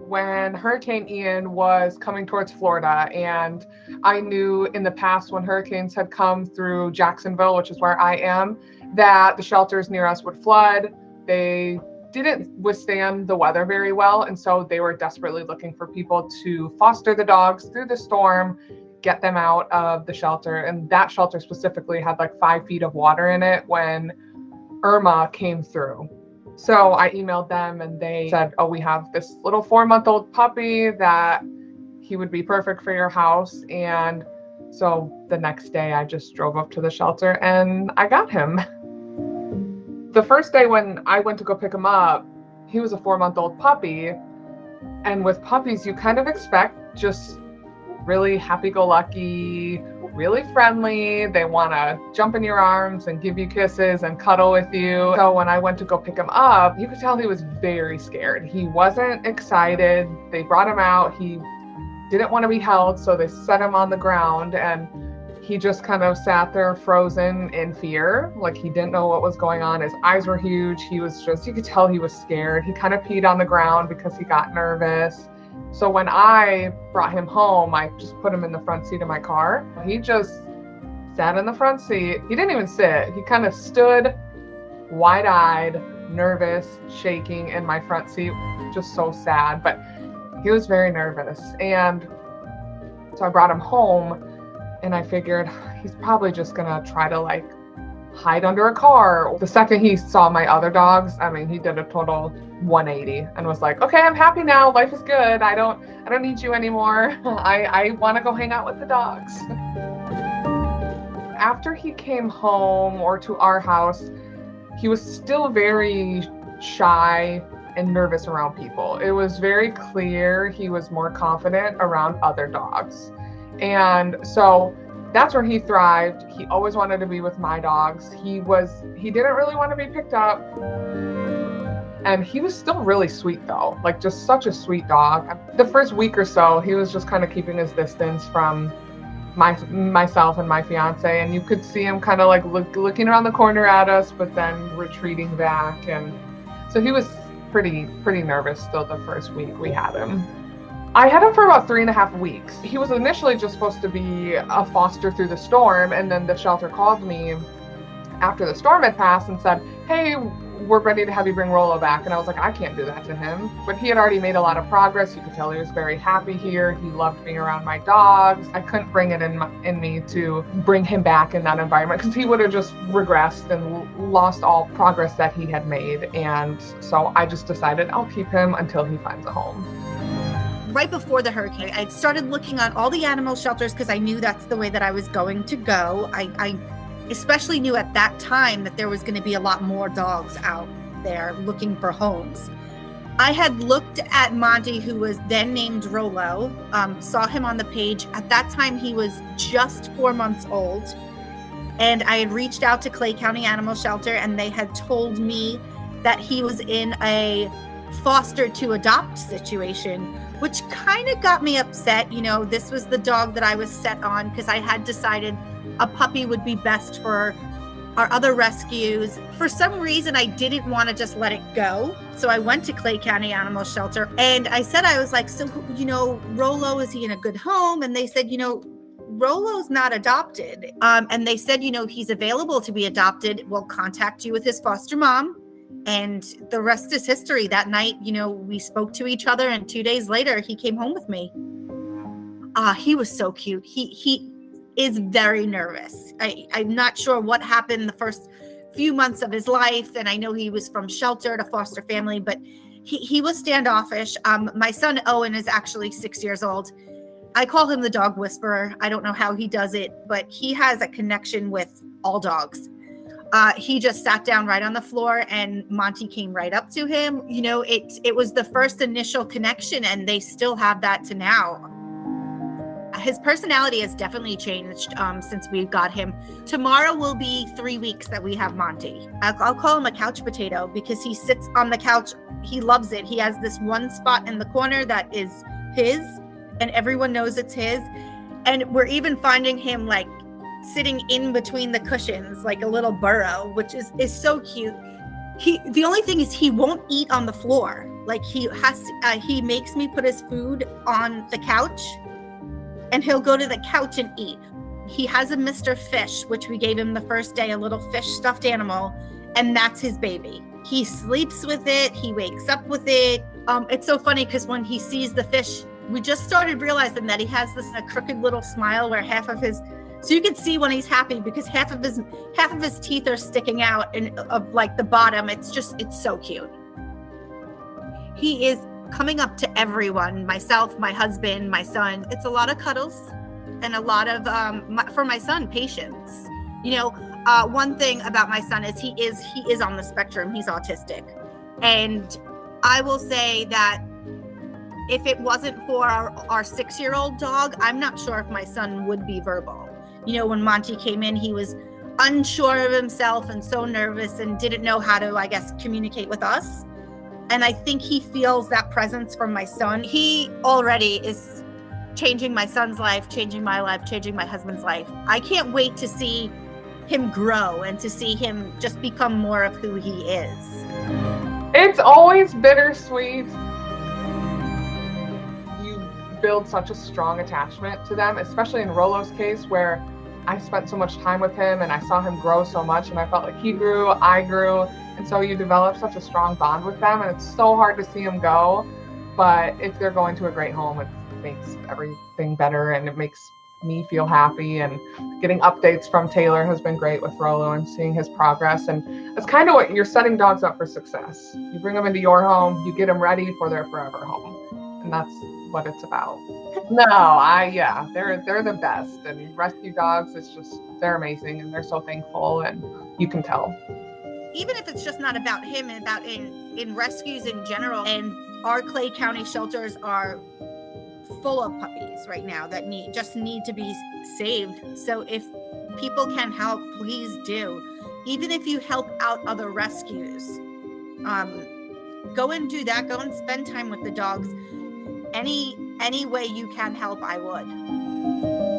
when Hurricane Ian was coming towards Florida, and I knew in the past when hurricanes had come through Jacksonville, which is where I am, that the shelters near us would flood. They didn't withstand the weather very well, and so they were desperately looking for people to foster the dogs through the storm, get them out of the shelter. And that shelter specifically had like 5 feet of water in it when Irma came through. So I emailed them and they said, oh, we have this little 4-month-old puppy that he would be perfect for your house. And so the next day I just drove up to the shelter and I got him. The first day when I went to go pick him up, he was a 4-month-old puppy. And with puppies, you kind of expect just really happy-go-lucky, really friendly. They want to jump in your arms and give you kisses and cuddle with you. So when I went to go pick him up, you could tell he was very scared. He wasn't excited. They brought him out. He didn't want to be held, so they set him on the ground and he just kind of sat there frozen in fear. Like he didn't know what was going on. His eyes were huge. He was just, you could tell he was scared. He kind of peed on the ground because he got nervous. So when I brought him home, I just put him in the front seat of my car. He just sat in the front seat. He didn't even sit. He kind of stood wide-eyed, nervous, shaking in my front seat. Just so sad, but he was very nervous. And so I brought him home and I figured he's probably just gonna try to like hide under a car. The second he saw my other dogs, I mean, he did a total 180 and was like, okay, I'm happy now. Life is good. I don't need you anymore. I want to go hang out with the dogs. After he came home or to our house, he was still very shy and nervous around people. It was very clear he was more confident around other dogs. And so that's where he thrived. He always wanted to be with my dogs. He didn't really want to be picked up. And he was still really sweet though, like just such a sweet dog. The first week or so, he was just kind of keeping his distance from myself and my fiance. And you could see him kind of like looking around the corner at us, but then retreating back. And so he was pretty nervous still the first week we had him. I had him for about 3.5 weeks. He was initially just supposed to be a foster through the storm, and then the shelter called me after the storm had passed and said, hey, we're ready to have you bring Rolo back. And I was like, I can't do that to him. But he had already made a lot of progress. You could tell he was very happy here. He loved being around my dogs. I couldn't bring it in me to bring him back in that environment because he would have just regressed and lost all progress that he had made. And so I just decided I'll keep him until he finds a home. Right before the hurricane, I started looking on all the animal shelters because I knew that's the way that I was going to go. I especially knew at that time that there was going to be a lot more dogs out there looking for homes. I had looked at Monty, who was then named Rolo, saw him on the page. At that time, he was just 4 months old. And I had reached out to Clay County Animal Shelter and they had told me that he was in a foster to adopt situation, which kind of got me upset. You know, this was the dog that I was set on because I had decided a puppy would be best for our other rescues. For some reason, I didn't want to just let it go. So I went to Clay County Animal Shelter and I was like, so, you know, Rolo, is he in a good home? And they said, you know, Rolo's not adopted. And they said, you know, he's available to be adopted. We'll contact you with his foster mom. And the rest is history. That night, you know, we spoke to each other and 2 days later, he came home with me. He was so cute. He is very nervous. I'm not sure what happened the first few months of his life. And I know he was from shelter to foster family, but he was standoffish. My son, Owen, is actually 6 years old. I call him the dog whisperer. I don't know how he does it, but he has a connection with all dogs. He just sat down right on the floor and Monty came right up to him. You know, it was the first initial connection and they still have that to now. His personality has definitely changed since we got him. Tomorrow will be 3 weeks that we have Monty. I'll call him a couch potato because he sits on the couch. He loves it. He has this one spot in the corner that is his and everyone knows it's his. And we're even finding him like sitting in between the cushions like a little burrow, which is so cute. The only thing is he won't eat on the floor. Like he makes me put his food on the couch, and he'll go to the couch and eat. He has a Mr. Fish, which we gave him the first day, a little fish stuffed animal, and that's his baby. He sleeps with it. He wakes up with it. It's so funny because when he sees the fish, we just started realizing that he has this crooked little smile where so you can see when he's happy because half of his teeth are sticking out and of like the bottom. It's so cute. He is coming up to everyone, myself, my husband, my son. It's a lot of cuddles and a lot of, for my son, patience. You know, one thing about my son is he is on the spectrum. He's autistic. And I will say that if it wasn't for our 6-year-old dog, I'm not sure if my son would be verbal. You know, when Monty came in, he was unsure of himself and so nervous and didn't know how to, I guess, communicate with us. And I think he feels that presence from my son. He already is changing my son's life, changing my life, changing my husband's life. I can't wait to see him grow and to see him just become more of who he is. It's always bittersweet. You build such a strong attachment to them, especially in Rolo's case where I spent so much time with him and I saw him grow so much and I felt like he grew, I grew. And so you develop such a strong bond with them and it's so hard to see them go. But if they're going to a great home, it makes everything better and it makes me feel happy. And getting updates from Taylor has been great with Rolo and seeing his progress. And it's kind of what you're setting dogs up for success. You bring them into your home, you get them ready for their forever home. And that's what it's about. They're the best. And rescue dogs, they're amazing and they're so thankful and you can tell. Even if it's just not about him and about in rescues in general, and our Clay County shelters are full of puppies right now that need to be saved. So if people can help, please do. Even if you help out other rescues, go and do that. Go and spend time with the dogs. Any way you can help, I would.